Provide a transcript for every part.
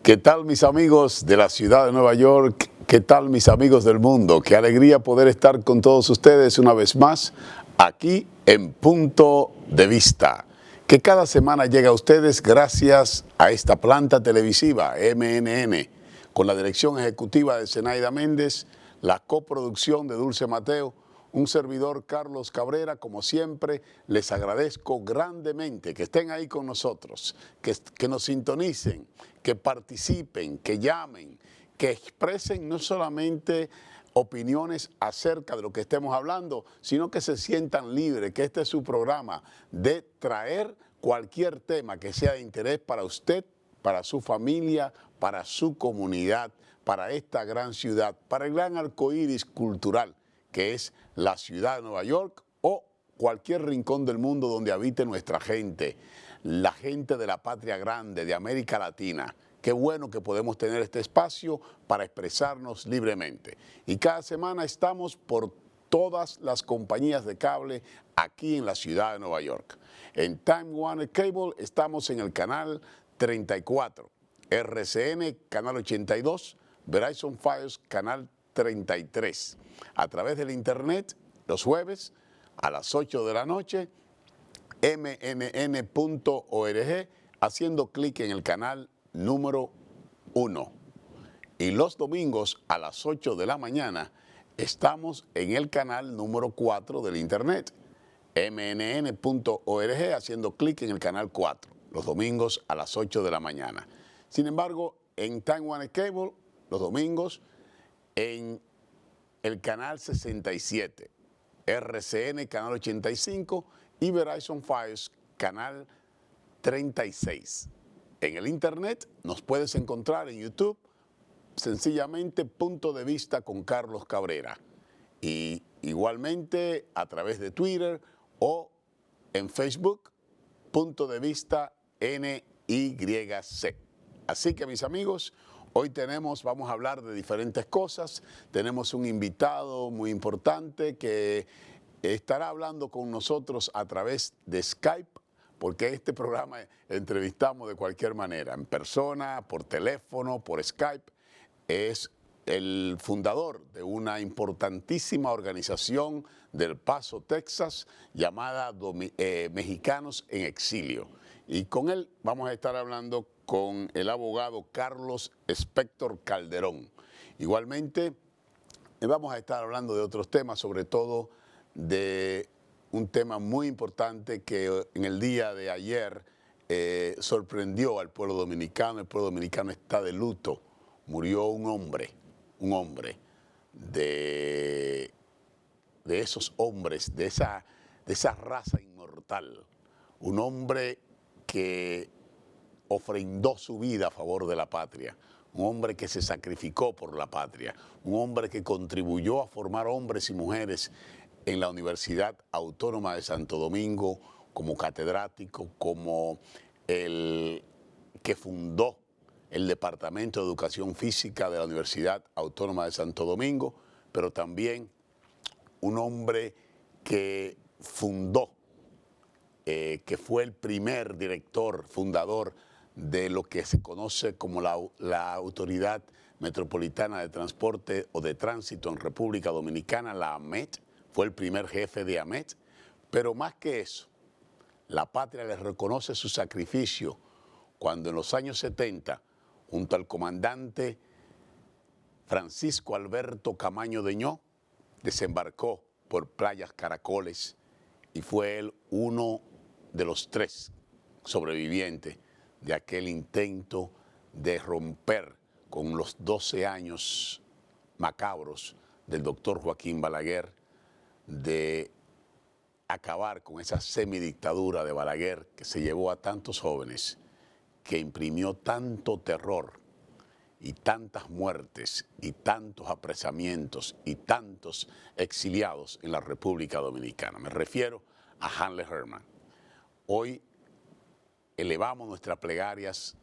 ¿Qué tal mis amigos de la ciudad de Nueva York? ¿Qué tal mis amigos del mundo? Qué alegría poder estar con todos ustedes una vez más aquí en Punto de Vista, que cada semana llega a ustedes gracias a esta planta televisiva MNN, con la dirección ejecutiva de Zenaida Méndez, la coproducción de Dulce Mateo, un servidor Carlos Cabrera. Como siempre, les agradezco grandemente que estén ahí con nosotros, que nos sintonicen, que participen, que llamen, que expresen no solamente opiniones acerca de lo que estemos hablando, sino que se sientan libres, que este es su programa de traer cualquier tema que sea de interés para usted, para su familia, para su comunidad, para esta gran ciudad, para el gran arcoíris cultural que es la ciudad de Nueva York o cualquier rincón del mundo donde habite nuestra gente, la gente de la patria grande, de América Latina. Qué bueno que podemos tener este espacio para expresarnos libremente. Y cada semana estamos por todas las compañías de cable aquí en la ciudad de Nueva York. En Time Warner Cable estamos en el canal 34, RCN canal 82, Verizon Fios canal 33. A través del internet, los jueves a las 8 de la noche, mnn.org, haciendo clic en el canal número 1. Y los domingos a las 8 de la mañana estamos en el canal número 4 del internet, mnn.org, haciendo clic en el canal 4, los domingos a las 8 de la mañana. Sin embargo, en Time Warner Cable, los domingos, en el canal 67, RCN canal 85 y Verizon Fios canal 36. En el internet nos puedes encontrar en YouTube, sencillamente Punto de Vista con Carlos Cabrera. Y igualmente a través de Twitter o en Facebook, Punto de Vista NYC. Así que mis amigos, hoy vamos a hablar de diferentes cosas. Tenemos un invitado muy importante que estará hablando con nosotros a través de Skype, porque este programa entrevistamos de cualquier manera, en persona, por teléfono, por Skype. Es el fundador de una importantísima organización del Paso, Texas, llamada Mexicanos en Exilio. Y con él vamos a estar hablando con el abogado Carlos Spector Calderón. Igualmente, vamos a estar hablando de otros temas, sobre todo de un tema muy importante que en el día de ayer sorprendió al pueblo dominicano. El pueblo dominicano está de luto. Murió un hombre de esos hombres, de esa raza inmortal. Un hombre que ofrendó su vida a favor de la patria, un hombre que se sacrificó por la patria, un hombre que contribuyó a formar hombres y mujeres en la Universidad Autónoma de Santo Domingo como catedrático, como el que fundó el Departamento de Educación Física de la Universidad Autónoma de Santo Domingo, pero también un hombre que fundó, que fue el primer director, fundador de lo que se conoce como la Autoridad Metropolitana de Transporte o de Tránsito en República Dominicana, la AMET. Fue el primer jefe de AMET, pero más que eso, la patria le reconoce su sacrificio cuando en los años 70, junto al comandante Francisco Alberto Camaño Deñó, desembarcó por Playas Caracoles y fue él uno de los 3 sobrevivientes de aquel intento de romper con los 12 años macabros del doctor Joaquín Balaguer, de acabar con esa semidictadura de Balaguer que se llevó a tantos jóvenes, que imprimió tanto terror y tantas muertes y tantos apresamientos y tantos exiliados en la República Dominicana. Me refiero a Hanley Herman. Hoy elevamos nuestras plegarias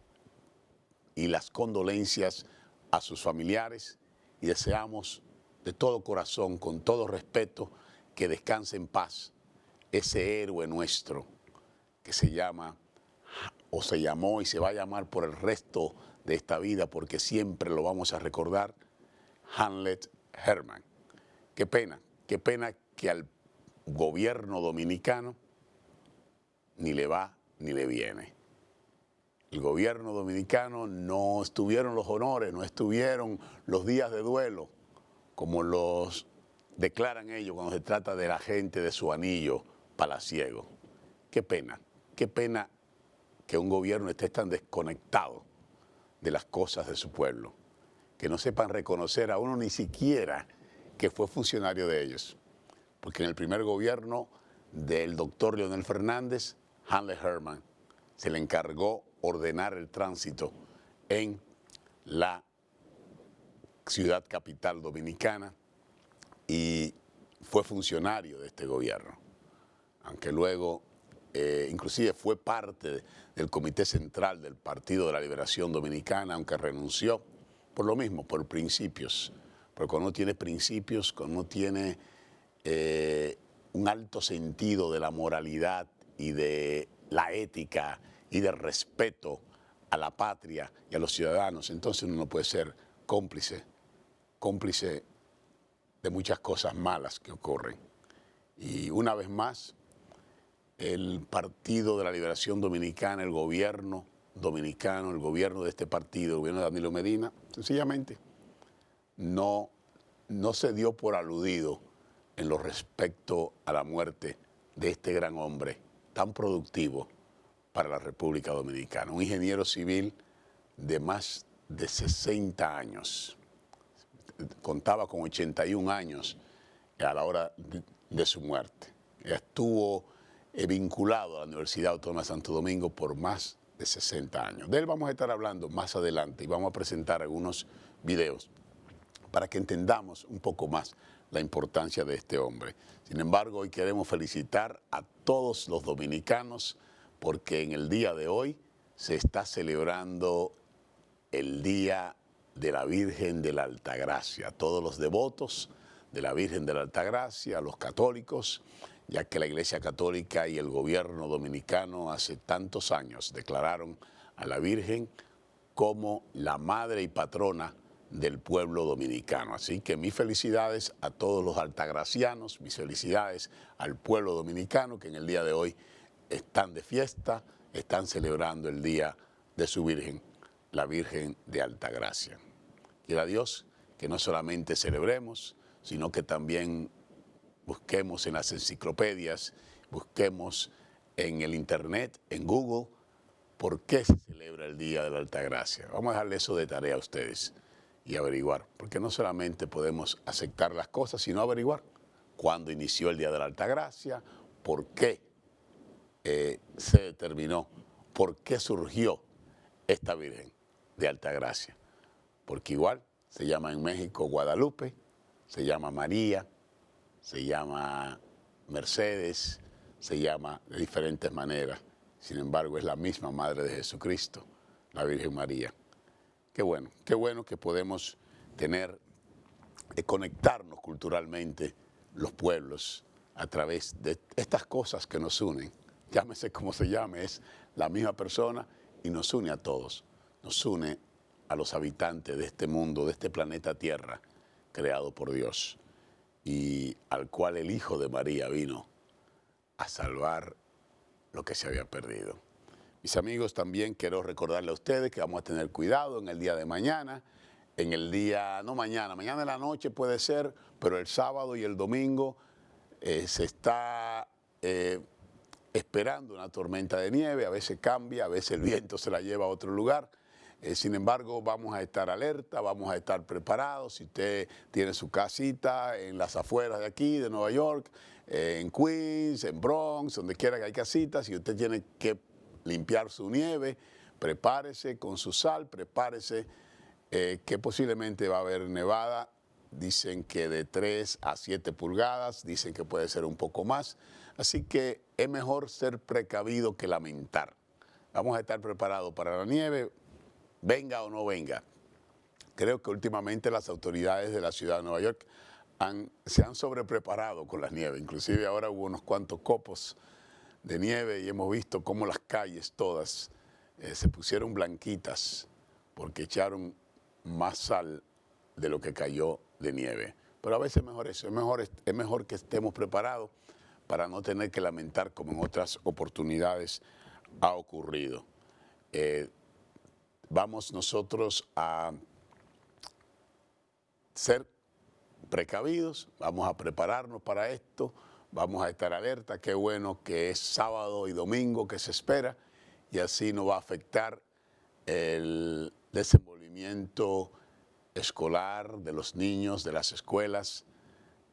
y las condolencias a sus familiares y deseamos de todo corazón, con todo respeto, que descanse en paz ese héroe nuestro que se llama, o se llamó y se va a llamar por el resto de esta vida, porque siempre lo vamos a recordar, Hamlet Herman. Qué pena que al gobierno dominicano ni le va ni le viene. El gobierno dominicano no estuvieron los honores, no estuvieron los días de duelo, como los declaran ellos cuando se trata de la gente de su anillo palaciego. Qué pena que un gobierno esté tan desconectado de las cosas de su pueblo, que no sepan reconocer a uno ni siquiera que fue funcionario de ellos. Porque en el primer gobierno del doctor Leonel Fernández, Hamlet Herman se le encargó ordenar el tránsito en la ciudad capital dominicana y fue funcionario de este gobierno, aunque luego inclusive fue parte del Comité Central del Partido de la Liberación Dominicana, aunque renunció por lo mismo, por principios. Pero cuando uno tiene principios, cuando uno tiene un alto sentido de la moralidad y de la ética y del respeto a la patria y a los ciudadanos, entonces uno no puede ser cómplice de muchas cosas malas que ocurren. Y una vez más, el Partido de la Liberación Dominicana, el gobierno dominicano, el gobierno de este partido, el gobierno de Danilo Medina, sencillamente no se dio por aludido en lo respecto a la muerte de este gran hombre tan productivo para la República Dominicana. Un ingeniero civil de más de 60 años. Contaba con 81 años a la hora de su muerte. Estuvo vinculado a la Universidad Autónoma de Santo Domingo por más de 60 años. De él vamos a estar hablando más adelante y vamos a presentar algunos videos para que entendamos un poco más la importancia de este hombre. Sin embargo, hoy queremos felicitar a todos los dominicanos porque en el día de hoy se está celebrando el Día de la Virgen de la Altagracia. Todos los devotos de la Virgen de la Altagracia, los católicos, ya que la Iglesia Católica y el gobierno dominicano hace tantos años declararon a la Virgen como la madre y patrona del pueblo dominicano. Así que mis felicidades a todos los altagracianos, mis felicidades al pueblo dominicano que en el día de hoy están de fiesta, están celebrando el día de su Virgen, la Virgen de Altagracia. Quiera Dios que no solamente celebremos, sino que también busquemos en las enciclopedias, busquemos en el internet, en Google, por qué se celebra el Día de la Altagracia. Vamos a dejarle eso de tarea a ustedes y averiguar, porque no solamente podemos aceptar las cosas, sino averiguar cuándo inició el Día de la Altagracia, por qué se determinó, por qué surgió esta Virgen de Altagracia. Porque igual se llama en México Guadalupe, se llama María, se llama Mercedes, se llama de diferentes maneras. Sin embargo, es la misma Madre de Jesucristo, la Virgen María. Qué bueno que podemos conectarnos culturalmente los pueblos a través de estas cosas que nos unen. Llámese como se llame, es la misma persona y nos une a todos. Nos une a los habitantes de este mundo, de este planeta Tierra, creado por Dios, y al cual el Hijo de María vino a salvar lo que se había perdido. Mis amigos, también quiero recordarle a ustedes que vamos a tener cuidado en el día de mañana, en el día, no mañana, mañana en la noche puede ser, pero el sábado y el domingo se está esperando una tormenta de nieve, a veces cambia, a veces el viento se la lleva a otro lugar. Sin embargo, vamos a estar alerta, vamos a estar preparados. Si usted tiene su casita en las afueras de aquí, de Nueva York, en Queens, en Bronx, donde quiera que hay casitas, si usted tiene que limpiar su nieve, prepárese con su sal, prepárese que posiblemente va a haber nevada. Dicen que de 3 a 7 pulgadas, dicen que puede ser un poco más. Así que es mejor ser precavido que lamentar. Vamos a estar preparados para la nieve, venga o no venga. Creo que últimamente las autoridades de la ciudad de Nueva York se han sobrepreparado con las nieves. Inclusive ahora hubo unos cuantos copos de nieve y hemos visto cómo las calles todas se pusieron blanquitas porque echaron más sal de lo que cayó de nieve. Pero a veces mejor eso, es mejor que estemos preparados para no tener que lamentar como en otras oportunidades ha ocurrido. Vamos nosotros a ser precavidos, vamos a prepararnos para esto, vamos a estar alerta. Qué bueno que es sábado y domingo que se espera y así no va a afectar el desenvolvimiento escolar de los niños, de las escuelas,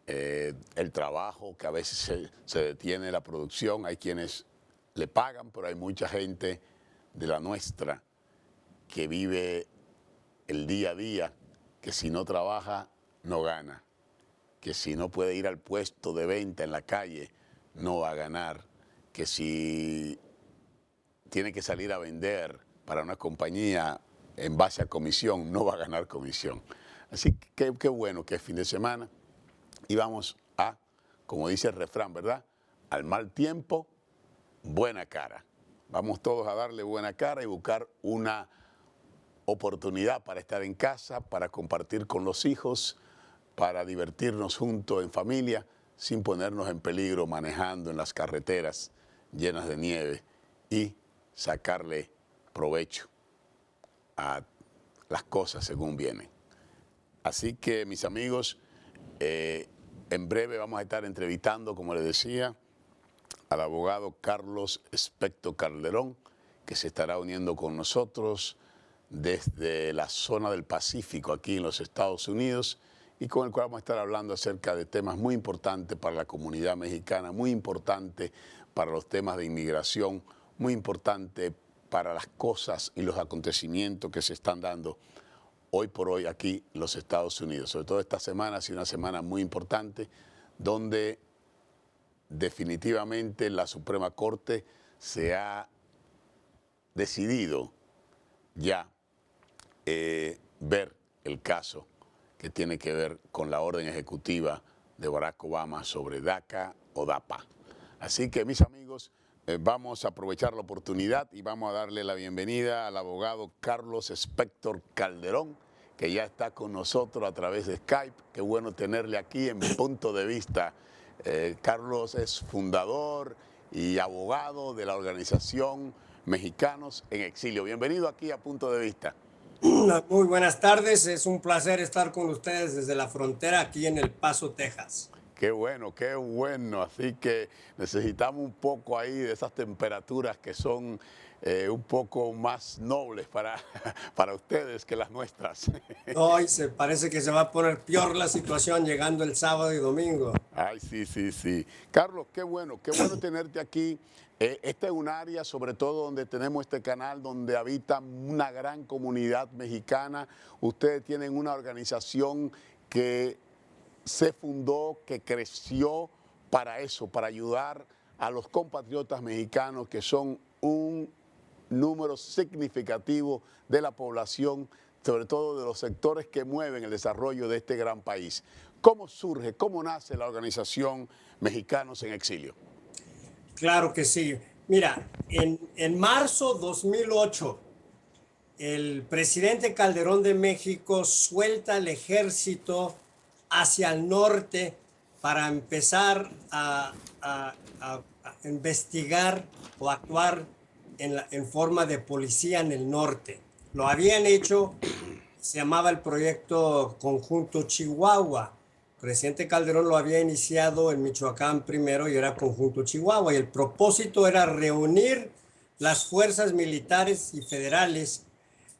el trabajo, que a veces se detiene la producción. Hay quienes le pagan, pero hay mucha gente de la nuestra que vive el día a día, que si no trabaja no gana, que si no puede ir al puesto de venta en la calle no va a ganar, que si tiene que salir a vender para una compañía en base a comisión no va a ganar comisión. Así que qué bueno que es fin de semana y vamos a, como dice el refrán, ¿verdad? Al mal tiempo, buena cara. Vamos todos a darle buena cara y buscar una oportunidad para estar en casa, para compartir con los hijos, para divertirnos juntos en familia, sin ponernos en peligro manejando en las carreteras llenas de nieve y sacarle provecho a las cosas según vienen. Así que, mis amigos, en breve vamos a estar entrevistando, como les decía, al abogado Carlos Spector Calderón, que se estará uniendo con nosotros desde la zona del Pacífico, aquí en los Estados Unidos, y con el cual vamos a estar hablando acerca de temas muy importantes para la comunidad mexicana, muy importantes para los temas de inmigración, muy importante para las cosas y los acontecimientos que se están dando hoy por hoy aquí en los Estados Unidos. Sobre todo esta semana ha sido una semana muy importante donde definitivamente la Suprema Corte se ha decidido ya ver el caso que tiene que ver con la orden ejecutiva de Barack Obama sobre DACA o DAPA. Así que, mis amigos, vamos a aprovechar la oportunidad y vamos a darle la bienvenida al abogado Carlos Spector Calderón, que ya está con nosotros a través de Skype. Qué bueno tenerle aquí en Punto de Vista. Carlos es fundador y abogado de la organización Mexicanos en Exilio. Bienvenido aquí a Punto de Vista. Muy buenas tardes, es un placer estar con ustedes desde la frontera aquí en El Paso, Texas. Qué bueno, qué bueno. Así que necesitamos un poco ahí de esas temperaturas que son un poco más nobles para ustedes que las nuestras. Hoy parece que se va a poner peor la situación llegando el sábado y domingo. Ay, sí, sí, sí. Carlos, qué bueno tenerte aquí. Esta es un área, sobre todo donde tenemos este canal, donde habita una gran comunidad mexicana. Ustedes tienen una organización que se fundó, que creció para eso, para ayudar a los compatriotas mexicanos que son un número significativo de la población, sobre todo de los sectores que mueven el desarrollo de este gran país. ¿Cómo surge, cómo nace la organización Mexicanos en Exilio? Claro que sí. Mira, en marzo 2008, el presidente Calderón de México suelta el ejército hacia el norte para empezar a investigar o actuar en forma de policía en el norte. Lo habían hecho, se llamaba el proyecto Conjunto Chihuahua. El presidente Calderón lo había iniciado en Michoacán primero y era Conjunto Chihuahua. Y el propósito era reunir las fuerzas militares y federales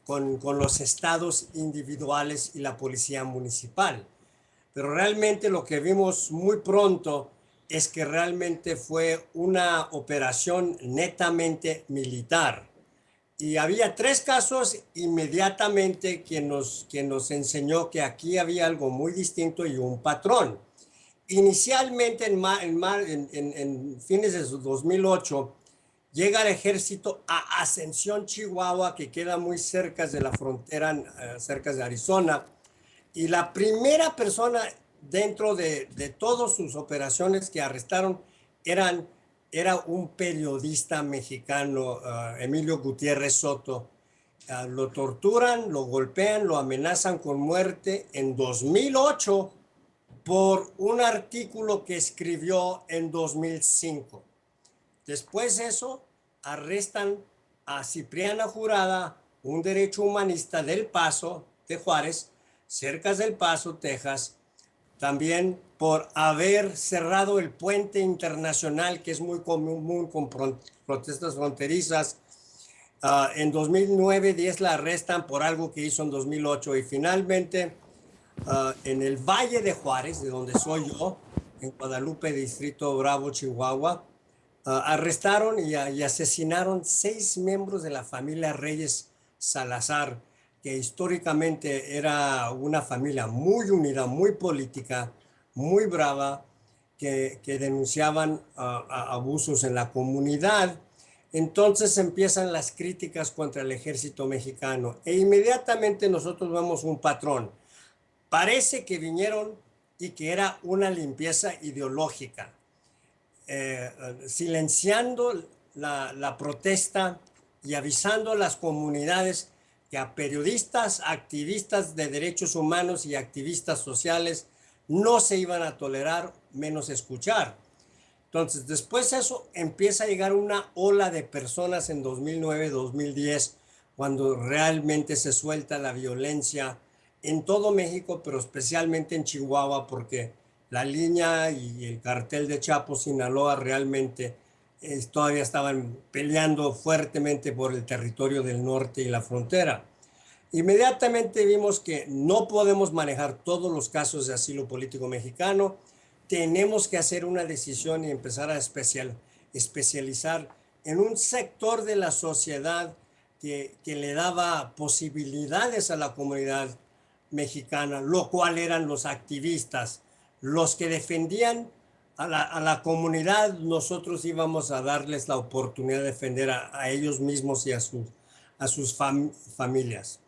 con los estados individuales y la policía municipal. Pero realmente lo que vimos muy pronto es que realmente fue una operación netamente militar. Y había 3 casos inmediatamente que nos enseñó que aquí había algo muy distinto y un patrón. Inicialmente, en fines de 2008, llega el ejército a Ascensión, Chihuahua, que queda muy cerca de la frontera, cerca de Arizona. Y la primera persona dentro de todas sus operaciones que arrestaron era un periodista mexicano, Emilio Gutiérrez Soto, lo torturan, lo golpean, lo amenazan con muerte en 2008 por un artículo que escribió en 2005. Después de eso, arrestan a Cipriana Jurada, un derecho humanista del Paso, de Juárez, cerca del Paso, Texas, también por haber cerrado el puente internacional, que es muy común con protestas fronterizas. En 2009-10 la arrestan por algo que hizo en 2008 y finalmente en el Valle de Juárez, de donde soy yo, en Guadalupe, Distrito Bravo, Chihuahua, arrestaron y asesinaron 6 miembros de la familia Reyes Salazar, que históricamente era una familia muy unida, muy política, muy brava, que denunciaban abusos en la comunidad. Entonces empiezan las críticas contra el ejército mexicano e inmediatamente nosotros vemos un patrón. Parece que vinieron y que era una limpieza ideológica, silenciando la protesta y avisando a las comunidades que a periodistas, activistas de derechos humanos y activistas sociales no se iban a tolerar, menos escuchar. Entonces, después de eso empieza a llegar una ola de personas en 2009-2010, cuando realmente se suelta la violencia en todo México, pero especialmente en Chihuahua, porque la línea y el cartel de Chapo, Sinaloa, realmente todavía estaban peleando fuertemente por el territorio del norte y la frontera. Inmediatamente vimos que no podemos manejar todos los casos de asilo político mexicano. Tenemos que hacer una decisión y empezar a especializar en un sector de la sociedad que le daba posibilidades a la comunidad mexicana, lo cual eran los activistas, los que defendían a la comunidad. Nosotros íbamos a darles la oportunidad de defender a ellos mismos y a sus familias.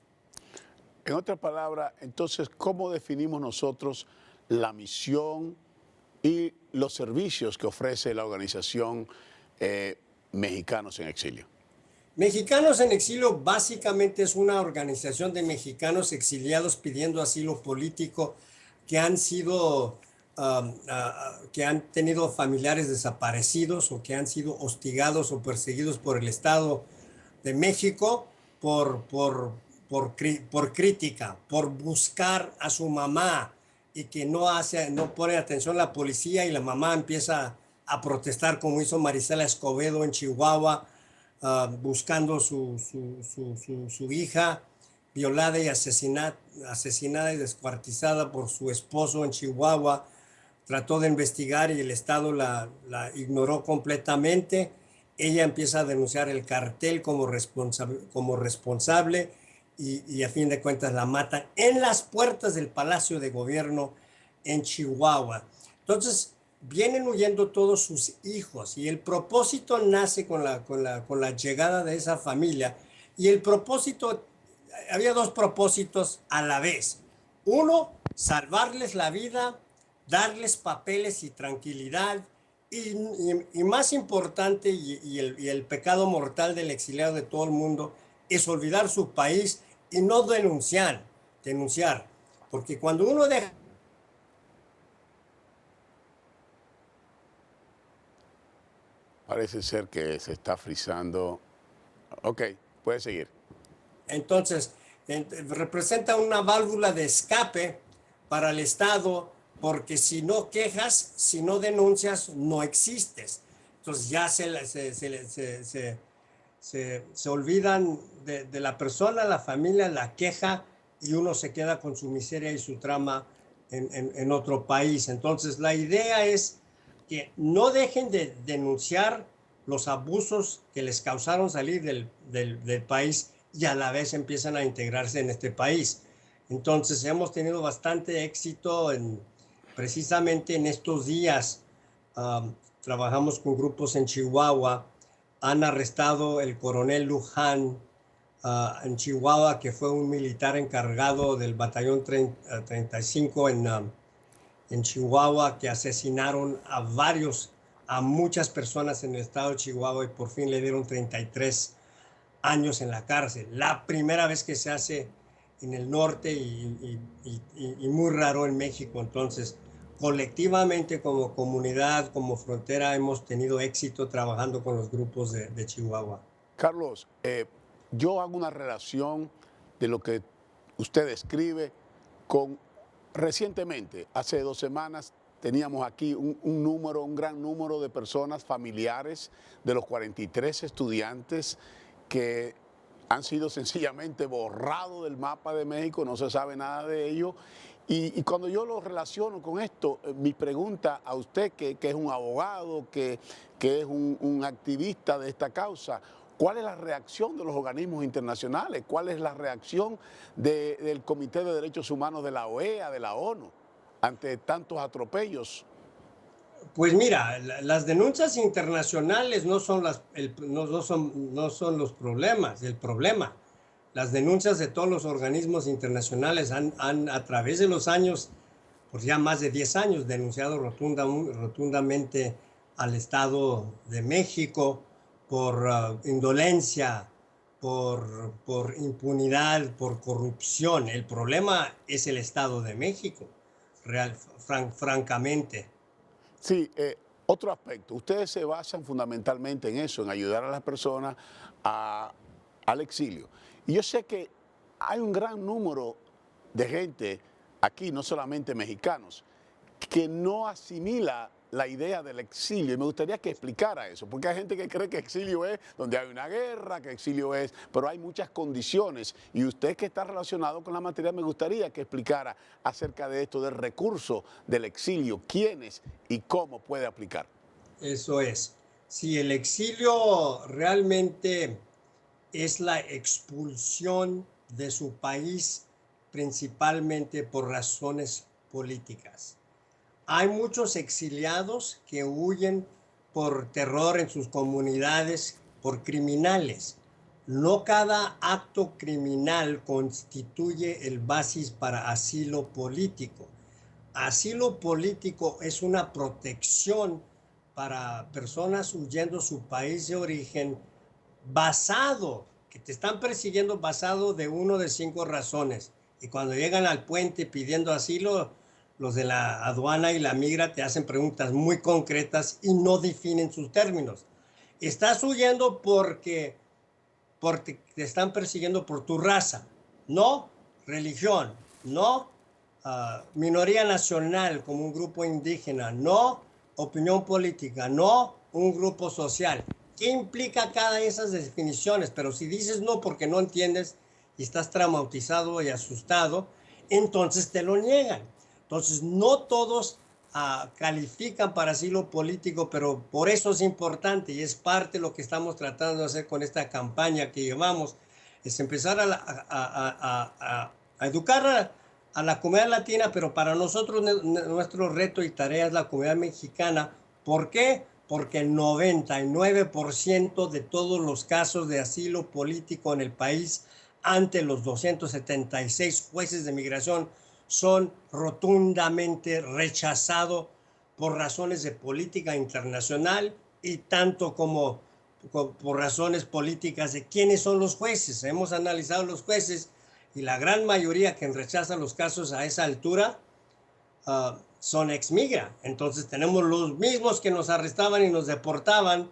En otras palabras, entonces, ¿cómo definimos nosotros la misión y los servicios que ofrece la organización Mexicanos en Exilio? Mexicanos en Exilio básicamente es una organización de mexicanos exiliados pidiendo asilo político que han sido, que han tenido familiares desaparecidos o que han sido hostigados o perseguidos por el Estado de México por crítica, por buscar a su mamá y que no pone atención la policía y la mamá empieza a protestar como hizo Marisela Escobedo en Chihuahua, buscando su hija violada y asesinada y descuartizada por su esposo en Chihuahua. Trató de investigar y el Estado la ignoró completamente. Ella empieza a denunciar el cartel como responsable y a fin de cuentas la matan en las puertas del Palacio de Gobierno en Chihuahua. Entonces vienen huyendo todos sus hijos y el propósito nace con la llegada de esa familia y el propósito, había 2 propósitos a la vez. Uno, salvarles la vida, darles papeles y tranquilidad y más importante y el pecado mortal del exiliado de todo el mundo es olvidar su país y no denunciar, porque cuando uno deja... Parece ser que se está frizando. Ok, puede seguir. Entonces, representa una válvula de escape para el Estado, porque si no quejas, si no denuncias, no existes. Entonces ya se olvidan de la persona, la familia, la queja, y uno se queda con su miseria y su trama en otro país. Entonces la idea es que no dejen de denunciar los abusos que les causaron salir del país y a la vez empiezan a integrarse en este país. Entonces hemos tenido bastante éxito precisamente en estos días. Trabajamos con grupos en Chihuahua. Han arrestado el coronel Luján en Chihuahua, que fue un militar encargado del batallón 35 en Chihuahua, que asesinaron a muchas personas en el estado de Chihuahua y por fin le dieron 33 años en la cárcel. La primera vez que se hace en el norte y muy raro en México. Entonces, colectivamente como comunidad, como frontera, hemos tenido éxito trabajando con los grupos de Chihuahua. Carlos, yo hago una relación de lo que usted describe con recientemente, hace 2 semanas, teníamos aquí un gran número de personas familiares de los 43 estudiantes que han sido sencillamente borrados del mapa de México, no se sabe nada de ellos. Y cuando yo lo relaciono con esto, mi pregunta a usted, que es un abogado, que es un activista de esta causa, ¿cuál es la reacción de los organismos internacionales? ¿Cuál es la reacción del Comité de Derechos Humanos de la OEA, de la ONU, ante tantos atropellos? Pues mira, las denuncias internacionales no son los problemas, el problema. Las denuncias de todos los organismos internacionales han a través de los años, por ya más de 10 años, denunciado rotundamente al Estado de México por indolencia, por impunidad, por corrupción. El problema es el Estado de México, francamente. Sí, otro aspecto. Ustedes se basan fundamentalmente en eso, en ayudar a las personas al exilio. Y yo sé que hay un gran número de gente aquí, no solamente mexicanos, que no asimila la idea del exilio. Y me gustaría que explicara eso, porque hay gente que cree que exilio es donde hay una guerra, que exilio es, pero hay muchas condiciones. Y usted que está relacionado con la materia, me gustaría que explicara acerca de esto, del recurso del exilio, quiénes y cómo puede aplicar. Eso es. Si el exilio realmente es la expulsión de su país, principalmente por razones políticas. Hay muchos exiliados que huyen por terror en sus comunidades, por criminales. No cada acto criminal constituye el basis para asilo político. Asilo político es una protección para personas huyendo su país de origen que te están persiguiendo basado de 1 de 5 razones. Y cuando llegan al puente pidiendo asilo, los de la aduana y la migra te hacen preguntas muy concretas y no definen sus términos. Estás huyendo porque te están persiguiendo por tu raza, no religión, no minoría nacional como un grupo indígena, no opinión política, no un grupo social. ¿Qué implica cada de esas definiciones? Pero si dices no porque no entiendes y estás traumatizado y asustado, entonces te lo niegan. Entonces no todos califican para asilo político, pero por eso es importante y es parte de lo que estamos tratando de hacer con esta campaña que llevamos, es empezar a educar a la comunidad latina, pero para nosotros nuestro reto y tarea es la comunidad mexicana. ¿Por qué? Porque el 99% de todos los casos de asilo político en el país ante los 276 jueces de migración son rotundamente rechazados por razones de política internacional y tanto como por razones políticas de quiénes son los jueces. Hemos analizado los jueces y la gran mayoría que rechazan los casos a esa altura son ex-migra. Entonces tenemos los mismos que nos arrestaban y nos deportaban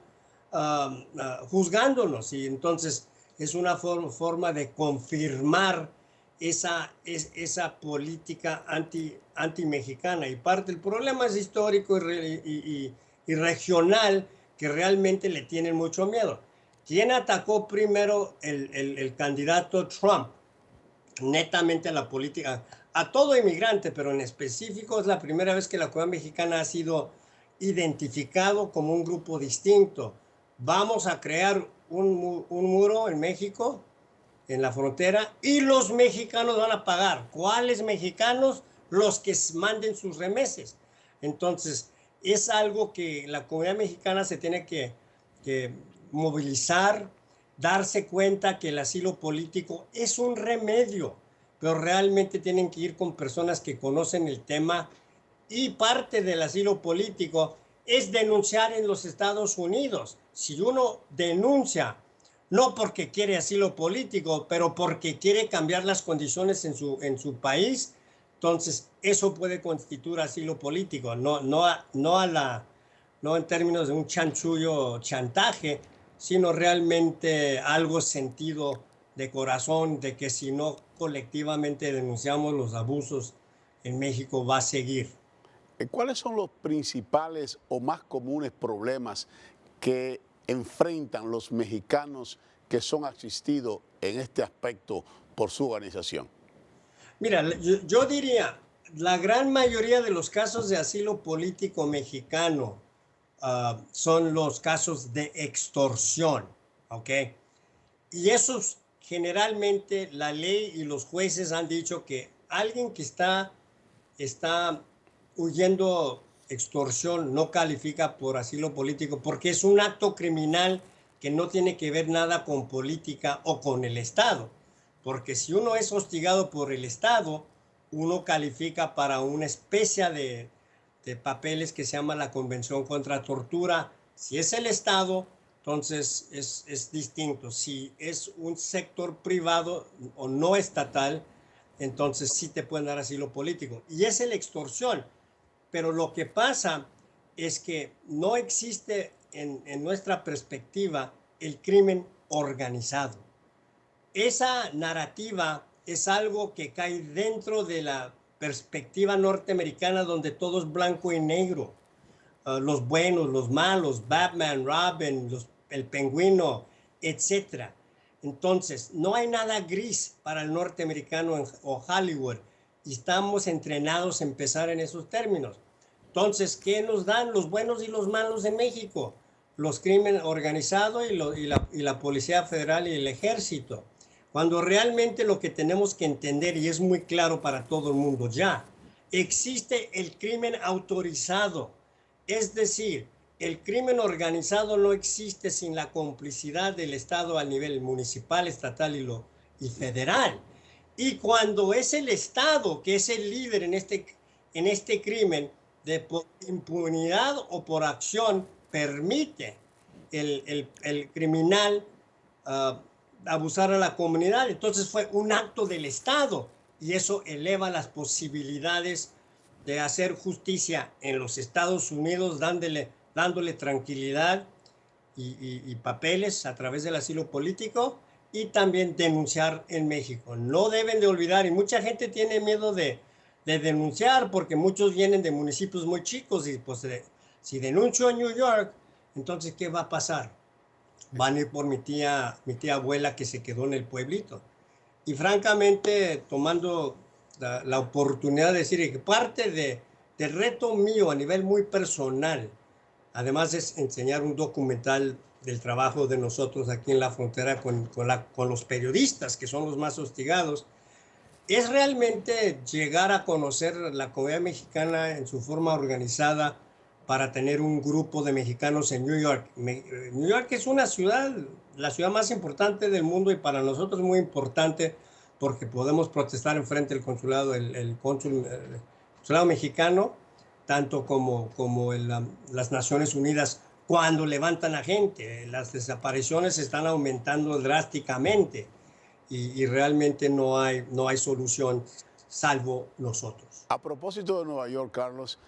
juzgándonos. Y entonces es una forma de confirmar esa política anti-mexicana. Y parte del problema es histórico y regional, que realmente le tienen mucho miedo. ¿Quién atacó primero el candidato Trump? Netamente a la política, a todo inmigrante, pero en específico es la primera vez que la comunidad mexicana ha sido identificado como un grupo distinto. Vamos a crear un muro en México, en la frontera, y los mexicanos van a pagar. ¿Cuáles mexicanos? Los que manden sus remeses. Entonces, es algo que la comunidad mexicana se tiene que movilizar, darse cuenta que el asilo político es un remedio, pero realmente tienen que ir con personas que conocen el tema, y parte del asilo político es denunciar en los Estados Unidos. Si uno denuncia no porque quiere asilo político, pero porque quiere cambiar las condiciones en su país. Entonces, eso puede constituir asilo político, no en términos de un chanchullo chantaje, sino realmente algo sentido de corazón, de que si no colectivamente denunciamos los abusos en México va a seguir. ¿Cuáles son los principales o más comunes problemas que enfrentan los mexicanos que son asistidos en este aspecto por su organización? Mira, yo diría, la gran mayoría de los casos de asilo político mexicano son los casos de extorsión, ¿ok? Y esos generalmente la ley y los jueces han dicho que alguien que está huyendo extorsión no califica por asilo político porque es un acto criminal que no tiene que ver nada con política o con el Estado. Porque si uno es hostigado por el Estado, uno califica para una especie de papeles que se llama la Convención contra Tortura. Si es el Estado, entonces es distinto. Si es un sector privado o no estatal, entonces sí te pueden dar asilo político. Y es la extorsión. Pero lo que pasa es que no existe en nuestra perspectiva el crimen organizado. Esa narrativa es algo que cae dentro de la perspectiva norteamericana donde todo es blanco y negro. Los buenos, los malos, Batman, Robin, el pingüino, etc. Entonces, no hay nada gris para el norteamericano o Hollywood y estamos entrenados a empezar en esos términos. Entonces, ¿qué nos dan los buenos y los malos en México? Los crímenes organizados y la Policía Federal y el Ejército. Cuando realmente lo que tenemos que entender, y es muy claro para todo el mundo ya, existe el crimen autorizado. Es decir, el crimen organizado no existe sin la complicidad del Estado a nivel municipal, estatal y federal. Y cuando es el Estado que es el líder en este crimen, por impunidad o por acción, permite el criminal abusar a la comunidad. Entonces fue un acto del Estado y eso eleva las posibilidades de hacer justicia en los Estados Unidos, dándole tranquilidad y papeles a través del asilo político y también denunciar en México. No deben de olvidar, y mucha gente tiene miedo de denunciar porque muchos vienen de municipios muy chicos y pues si denuncio en New York, entonces ¿qué va a pasar? Van a ir por mi tía abuela que se quedó en el pueblito. Y francamente, tomando la oportunidad de decir que parte del reto mío a nivel muy personal, además es enseñar un documental del trabajo de nosotros aquí en la frontera con los periodistas, que son los más hostigados, es realmente llegar a conocer la comunidad mexicana en su forma organizada para tener un grupo de mexicanos en New York. New York es una ciudad, la ciudad más importante del mundo y para nosotros muy importante porque podemos protestar enfrente del consulado, el consulado mexicano, tanto como las Naciones Unidas, cuando levantan a gente. Las desapariciones están aumentando drásticamente y realmente no hay solución salvo nosotros. A propósito de Nueva York, Carlos,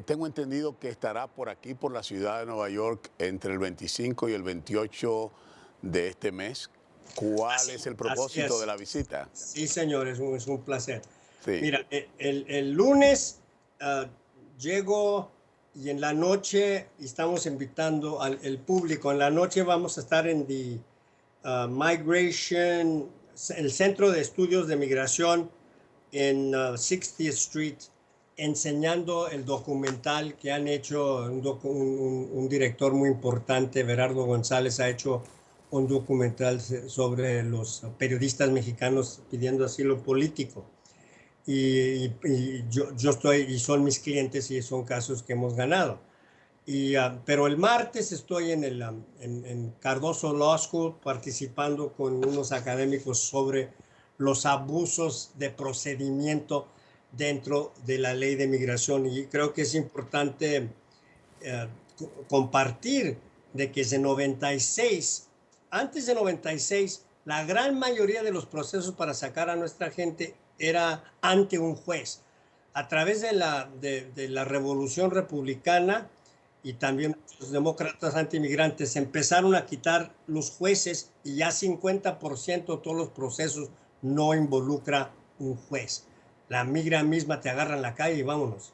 tengo entendido que estará por aquí, por la ciudad de Nueva York, entre el 25 y el 28 de este mes. ¿Cuál es el propósito de la visita? Sí, señor, es un placer. Sí. Mira, el lunes llego y en la noche estamos invitando al público. En la noche vamos a estar en Migration, el Centro de Estudios de Migración en 60th Street, enseñando el documental que han hecho un director muy importante, Berardo González, ha hecho un documental sobre los periodistas mexicanos pidiendo asilo político. Y yo estoy, y son mis clientes y son casos que hemos ganado. Pero el martes estoy en Cardoso Law School participando con unos académicos sobre los abusos de procedimiento dentro de la ley de migración y creo que es importante compartir de que desde 96 antes de 96, la gran mayoría de los procesos para sacar a nuestra gente era ante un juez. A través de la revolución republicana y también los demócratas antiinmigrantes empezaron a quitar los jueces y ya 50% de todos los procesos no involucra un juez. La migra misma te agarra en la calle y vámonos.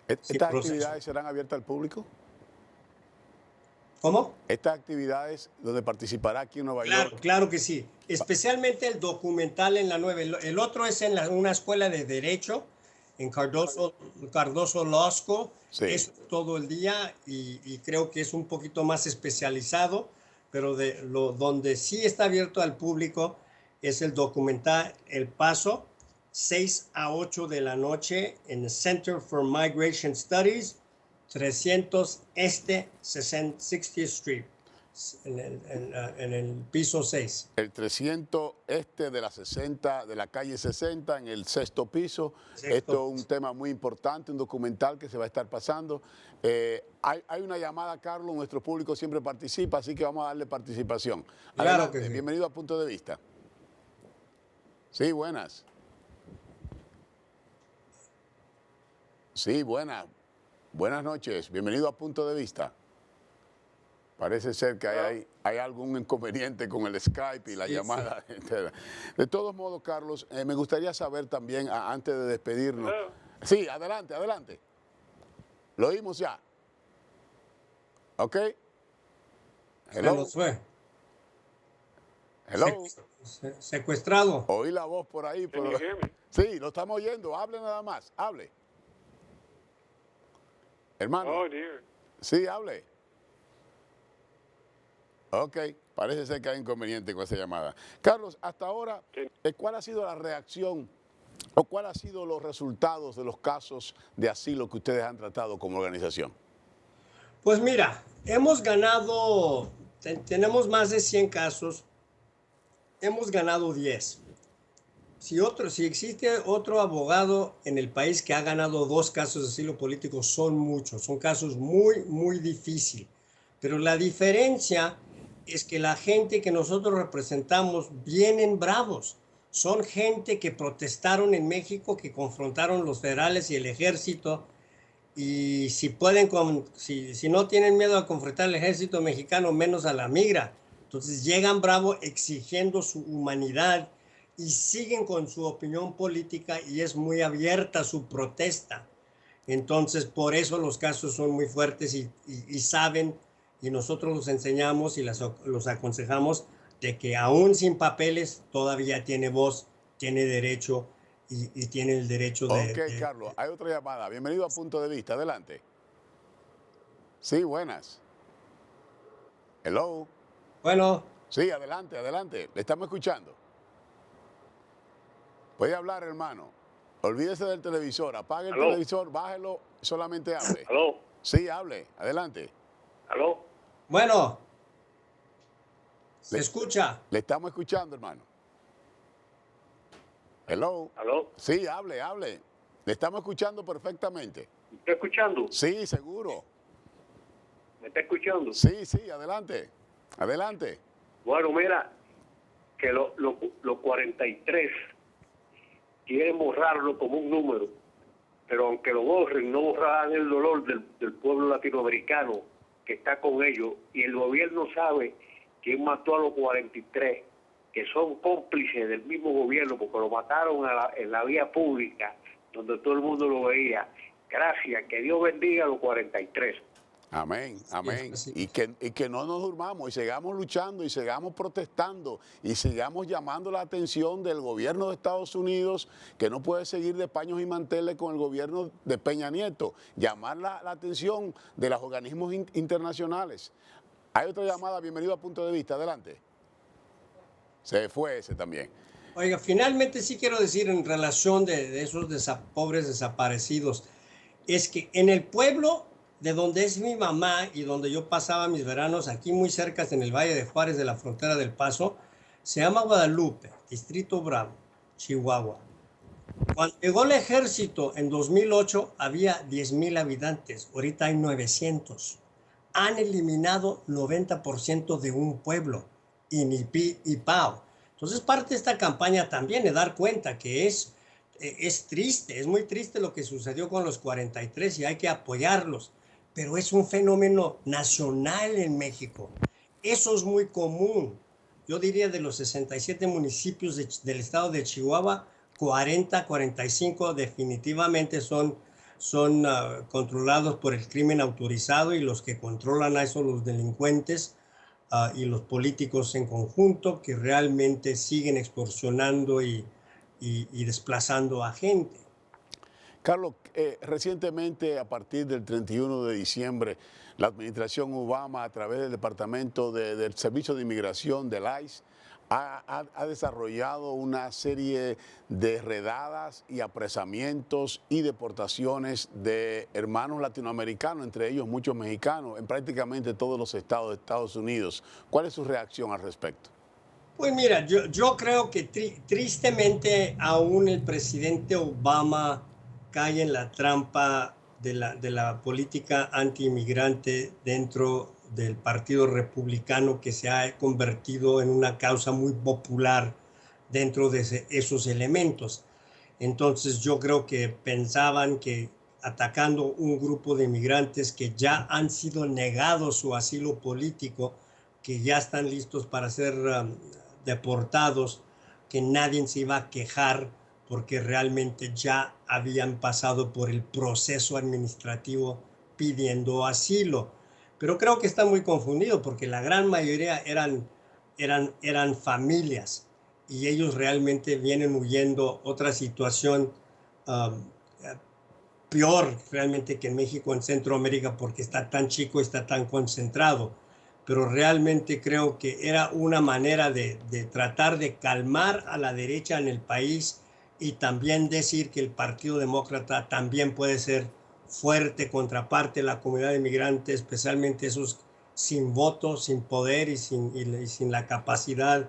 ¿Estas actividades serán abiertas al público? ¿Cómo? ¿Estas actividades donde participará aquí en Nueva Claro, York? claro que sí. Especialmente el documental en la 9. El otro es en una escuela de Derecho, en Cardoso Law School. Sí. Es todo el día y creo que es un poquito más especializado, pero donde sí está abierto al público es el documental El Paso, 6 a 8 de la noche en el Center for Migration Studies, 300 Este 60th Street, en el piso 6. El 300 Este de la 60, de la calle 60, en el sexto piso. Esto es un tema muy importante, un documental que se va a estar pasando. Hay una llamada, Carlos, nuestro público siempre participa, así que vamos a darle participación. Claro Adelante, que sí. Bienvenido a Punto de Vista. Sí, buenas. Sí, buenas. Buenas noches, bienvenido a Punto de Vista. Parece ser que hay algún inconveniente con el Skype y la llamada. Sí. De todos modos, Carlos, me gustaría saber también, antes de despedirnos. Sí, adelante, adelante. Lo oímos ya. ¿Ok? Hello. Hello. Secuestrado. Oí la voz por ahí. Pero... Sí, lo estamos oyendo. Hable nada más. Hable. Hermano. Oh, dear. Sí, hable. Ok, parece ser que hay inconveniente con esa llamada. Carlos, hasta ahora, ¿cuál ha sido la reacción o cuál han sido los resultados de los casos de asilo que ustedes han tratado como organización? Pues mira, hemos ganado, tenemos más de 100 casos, hemos ganado 10. Si existe otro abogado en el país que ha ganado 2 casos de asilo político, son muchos, son casos muy, muy difíciles. Pero la diferencia es que la gente que nosotros representamos vienen bravos. Son gente que protestaron en México, que confrontaron los federales y el ejército. Y si no tienen miedo a confrontar al ejército mexicano, menos a la migra. Entonces llegan bravos exigiendo su humanidad y siguen con su opinión política y es muy abierta su protesta. Entonces, por eso los casos son muy fuertes y saben, y nosotros los enseñamos y los aconsejamos de que aún sin papeles todavía tiene voz, tiene derecho y tiene el derecho de... Ok, Carlos, hay otra llamada. Bienvenido a Punto de Vista. Adelante. Sí, buenas. Hello. Bueno. Sí, adelante, adelante. Le estamos escuchando. Puede hablar, hermano. Olvídese del televisor. Apague el televisor, bájelo, solamente hable. ¿Aló? Sí, hable. Adelante. ¿Aló? Bueno. ¿Se escucha? Le estamos escuchando, hermano. Hello. ¿Aló? Sí, hable. Le estamos escuchando perfectamente. ¿Me está escuchando? Sí, seguro. ¿Me está escuchando? Sí, adelante. Adelante. Bueno, mira, que los 43 quieren borrarlo como un número, pero aunque lo borren, no borrarán el dolor del pueblo latinoamericano que está con ellos, y el gobierno sabe quién mató a los 43, que son cómplices del mismo gobierno, porque lo mataron en la vía pública, donde todo el mundo lo veía. Gracias, que Dios bendiga a los 43. Amén, amén. Y que no nos durmamos y sigamos luchando y sigamos protestando y sigamos llamando la atención del gobierno de Estados Unidos, que no puede seguir de paños y manteles con el gobierno de Peña Nieto. Llamar la atención de los organismos internacionales. Hay otra llamada, bienvenido a Punto de Vista, adelante. Se fue ese también. Oiga, finalmente sí quiero decir en relación de esos pobres desaparecidos, es que en el pueblo de donde es mi mamá y donde yo pasaba mis veranos, aquí muy cerca en el Valle de Juárez, de la frontera del Paso, se llama Guadalupe, Distrito Bravo, Chihuahua. Cuando llegó el ejército en 2008 había 10,000 habitantes, ahorita hay 900. Han eliminado 90% de un pueblo. INIPI y PAO. Entonces parte de esta campaña también es dar cuenta que es triste, es muy triste lo que sucedió con los 43 y hay que apoyarlos, pero es un fenómeno nacional en México. Eso es muy común. Yo diría de los 67 municipios del estado de Chihuahua, 40, 45 definitivamente son controlados por el crimen autorizado, y los que controlan a eso los delincuentes y los políticos en conjunto, que realmente siguen extorsionando y desplazando a gente. Carlos, recientemente, a partir del 31 de diciembre, la administración Obama, a través del Departamento del Servicio de Inmigración, del ICE, ha desarrollado una serie de redadas y apresamientos y deportaciones de hermanos latinoamericanos, entre ellos muchos mexicanos, en prácticamente todos los estados de Estados Unidos. ¿Cuál es su reacción al respecto? Pues mira, yo creo que tristemente aún el presidente Obama cae en la trampa de la política anti-inmigrante dentro del Partido Republicano, que se ha convertido en una causa muy popular dentro de esos elementos. Entonces yo creo que pensaban que atacando un grupo de inmigrantes que ya han sido negados su asilo político, que ya están listos para ser deportados, que nadie se iba a quejar porque realmente ya habían pasado por el proceso administrativo pidiendo asilo. Pero creo que está muy confundido, porque la gran mayoría eran familias, y ellos realmente vienen huyendo otra situación peor realmente que en México, en Centroamérica, porque está tan chico, está tan concentrado. Pero realmente creo que era una manera de tratar de calmar a la derecha en el país, y también decir que el Partido Demócrata también puede ser fuerte contraparte de la comunidad de inmigrantes, especialmente esos sin voto, sin poder y sin la capacidad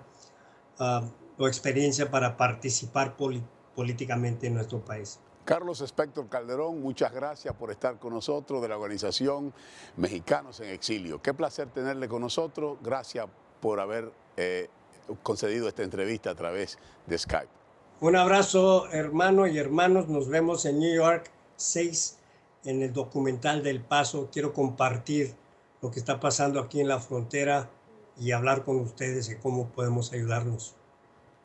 o experiencia para participar políticamente en nuestro país. Carlos Spector Calderón, muchas gracias por estar con nosotros, de la organización Mexicanos en Exilio. Qué placer tenerle con nosotros. Gracias por haber concedido esta entrevista a través de Skype. Un abrazo, hermano y hermanos. Nos vemos en New York 6 en el documental del Paso. Quiero compartir lo que está pasando aquí en la frontera y hablar con ustedes de cómo podemos ayudarnos.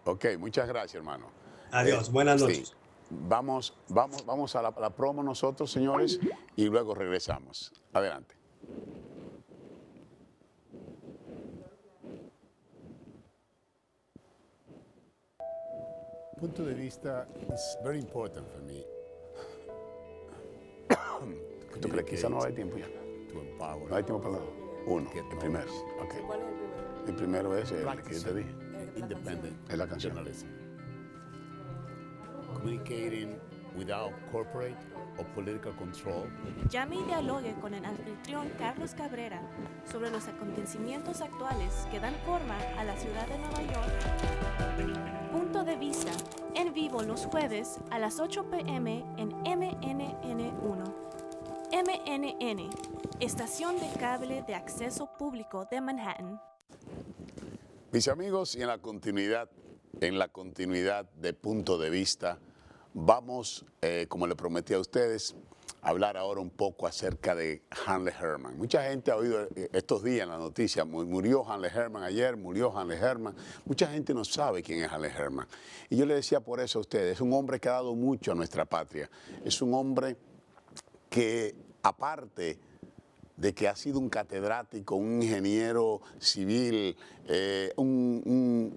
Ok, muchas gracias, hermano. Adiós, buenas noches. Sí. Vamos a la promo nosotros, señores, y luego regresamos. Adelante. Punto de vista is very important for me. ¿Tú crees que quizá no hay tiempo ya? To empower. No hay tiempo para uno, el primero. Okay. El primero es el que yo te dije. Independent Es la canción. journalism. Communicating without corporate or political control. Llame y dialogue con el anfitrión Carlos Cabrera sobre los acontecimientos actuales que dan forma a la ciudad de Nueva York. Punto de vista, en vivo los jueves a las 8 p.m. en MNN1. MNN, estación de cable de acceso público de Manhattan. Mis amigos, y en la continuidad de Punto de Vista, vamos, como le prometí a ustedes, a hablar ahora un poco acerca de Hanley Herman. Mucha gente ha oído estos días en la noticia, murió Hanley Herman ayer, murió Hanley Herman. Mucha gente no sabe quién es Hanley Herman. Y yo le decía por eso a ustedes, es un hombre que ha dado mucho a nuestra patria. Es un hombre que, aparte de que ha sido un catedrático, un ingeniero civil, un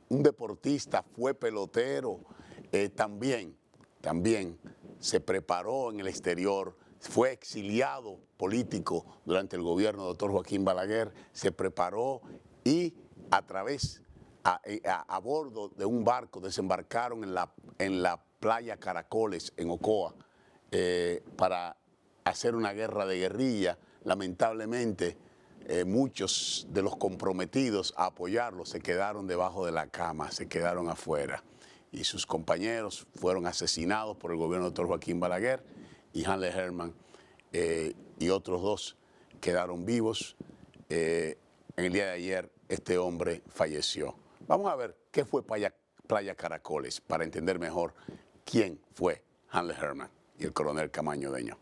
deportista, fue pelotero, también se preparó en el exterior, fue exiliado político durante el gobierno del doctor Joaquín Balaguer, se preparó y a bordo de un barco desembarcaron en la playa Caracoles, en Ocoa, para hacer una guerra de guerrilla. Lamentablemente, muchos de los comprometidos a apoyarlo se quedaron debajo de la cama, se quedaron afuera. Y sus compañeros fueron asesinados por el gobierno del doctor Joaquín Balaguer, y Hanley Herman y otros dos quedaron vivos. en el día de ayer este hombre falleció. Vamos a ver qué fue Playa Caracoles para entender mejor quién fue Hanley Herman y el coronel Camaño Deño.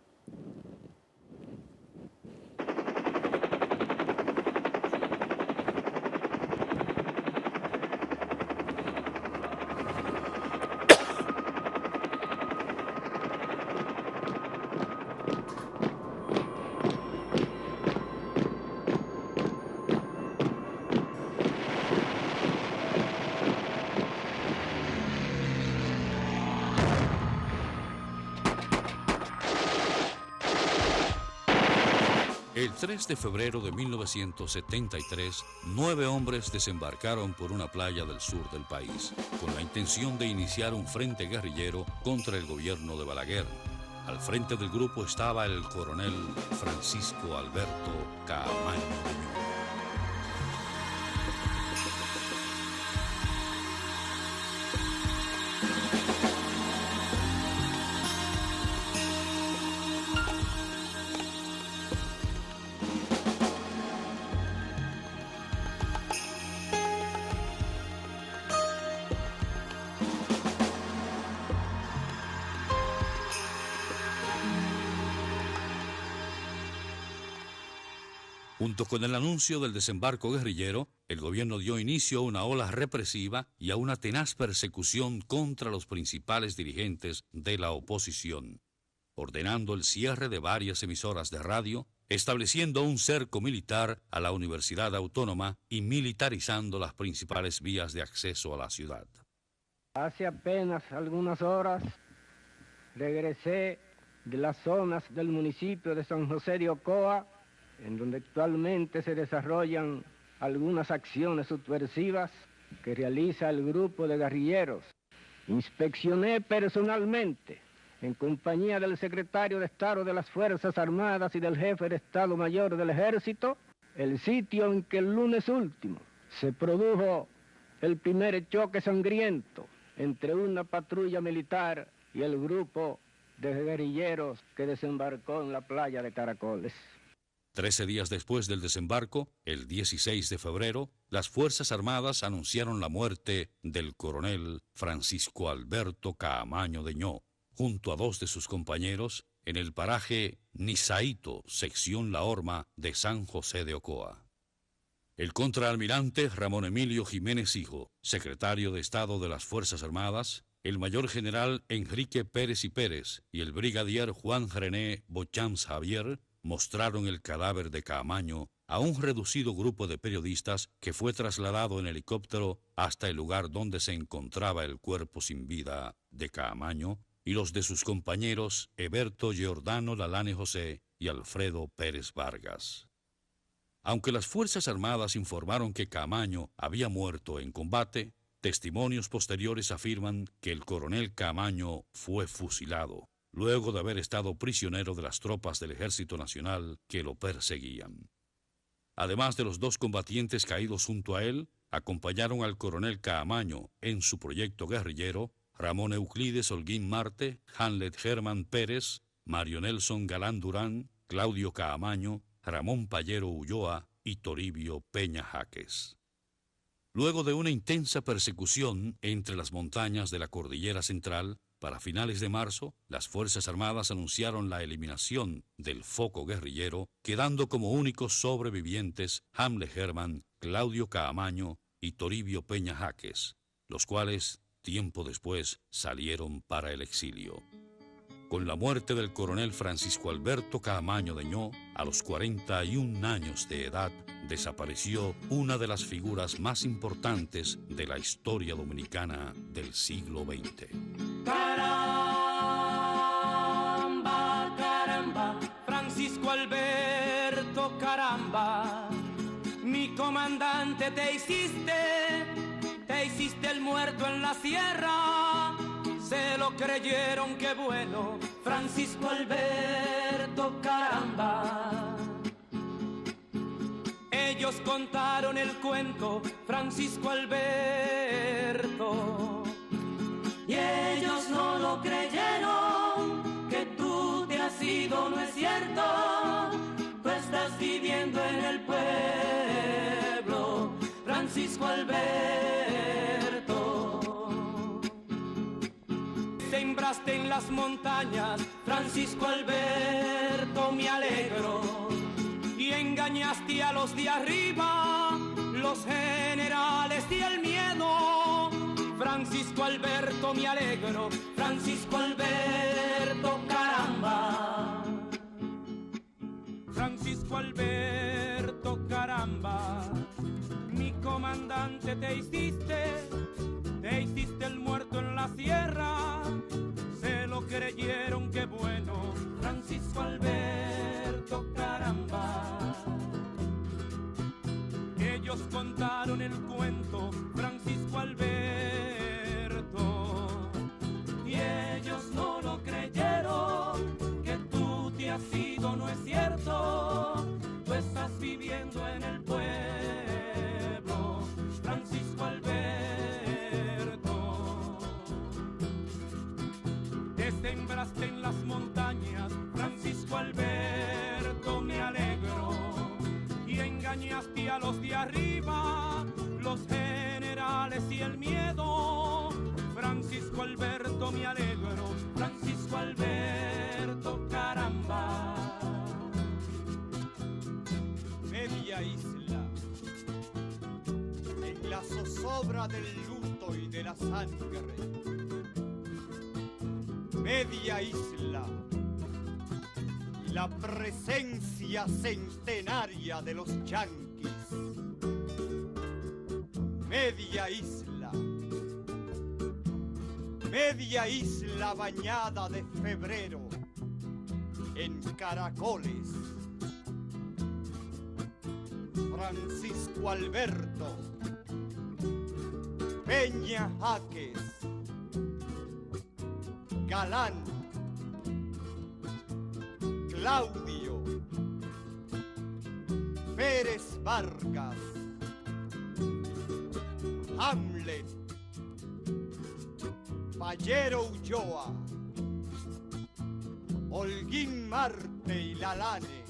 El 3 de febrero de 1973, 9 hombres desembarcaron por una playa del sur del país, con la intención de iniciar un frente guerrillero contra el gobierno de Balaguer. Al frente del grupo estaba el coronel Francisco Alberto Caamaño Deño. Junto con el anuncio del desembarco guerrillero, el gobierno dio inicio a una ola represiva y a una tenaz persecución contra los principales dirigentes de la oposición, ordenando el cierre de varias emisoras de radio, estableciendo un cerco militar a la Universidad Autónoma y militarizando las principales vías de acceso a la ciudad. Hace apenas algunas horas regresé de las zonas del municipio de San José de Ocoa, en donde actualmente se desarrollan algunas acciones subversivas que realiza el grupo de guerrilleros. Inspeccioné personalmente, en compañía del secretario de Estado de las Fuerzas Armadas y del jefe de Estado Mayor del Ejército, el sitio en que el lunes último se produjo el primer choque sangriento entre una patrulla militar y el grupo de guerrilleros que desembarcó en la playa de Caracoles. 13 días después del desembarco, el 16 de febrero, las Fuerzas Armadas anunciaron la muerte del coronel Francisco Alberto Caamaño Deño, junto a 2 de sus compañeros, en el paraje Nizaito, sección La Horma de San José de Ocoa. El contraalmirante Ramón Emilio Jiménez Hijo, secretario de Estado de las Fuerzas Armadas, el mayor general Enrique Pérez y Pérez y el brigadier Juan René Bochams Javier mostraron el cadáver de Caamaño a un reducido grupo de periodistas que fue trasladado en helicóptero hasta el lugar donde se encontraba el cuerpo sin vida de Caamaño y los de sus compañeros Eberto Giordano Lalane José y Alfredo Pérez Vargas. Aunque las Fuerzas Armadas informaron que Caamaño había muerto en combate, testimonios posteriores afirman que el coronel Caamaño fue fusilado, luego de haber estado prisionero de las tropas del Ejército Nacional que lo perseguían. Además de los 2 combatientes caídos junto a él, acompañaron al coronel Caamaño en su proyecto guerrillero Ramón Euclides Holguín Marte, Hanley Herman Pérez, Mario Nelson Galán Durán, Claudio Caamaño, Ramón Payero Ulloa y Toribio Peña Jaques. Luego de una intensa persecución entre las montañas de la Cordillera Central, para finales de marzo, las Fuerzas Armadas anunciaron la eliminación del foco guerrillero, quedando como únicos sobrevivientes Hanley Herman, Claudio Caamaño y Toribio Peña Jaques, los cuales, tiempo después, salieron para el exilio. Con la muerte del coronel Francisco Alberto Caamaño Deño, a los 41 años de edad, desapareció una de las figuras más importantes de la historia dominicana del siglo XX. Caramba, caramba, Francisco Alberto, caramba, mi comandante te hiciste el muerto en la sierra. Se lo creyeron, qué bueno, Francisco Alberto, caramba. Ellos contaron el cuento, Francisco Alberto, y ellos no lo creyeron, que tú te has ido, no es cierto, tú estás viviendo en el pueblo. Francisco Alberto. Sembraste en las montañas, Francisco Alberto, me alegro. Y engañaste a los de arriba, los generales y el miedo. Francisco Alberto, me alegro. Francisco Alberto, caramba. Francisco Alberto, caramba. Mi comandante te hiciste el muerto en la sierra. Se lo creyeron, qué bueno. Francisco Alberto, caramba. Ellos contaron el cuento, Francisco Alberto, y ellos no lo creyeron, que tú te has ido, no es cierto, tú estás viviendo en el pueblo, Francisco Alberto. Te sembraste en las montañas, Francisco Alberto, me alegro. Y engañaste a los de arriba, los generales y el miedo. Francisco Alberto, me alegro. Francisco Alberto, caramba. Media isla, en la zozobra del luto y de la sangre. Media isla, la presencia centenaria de los yanquis. Media isla bañada de febrero en caracoles. Francisco Alberto, Peña Jaques, Galán, Claudio, Pérez Vargas, Hamlet, Payero Ulloa, Holguín Marte y Lalane.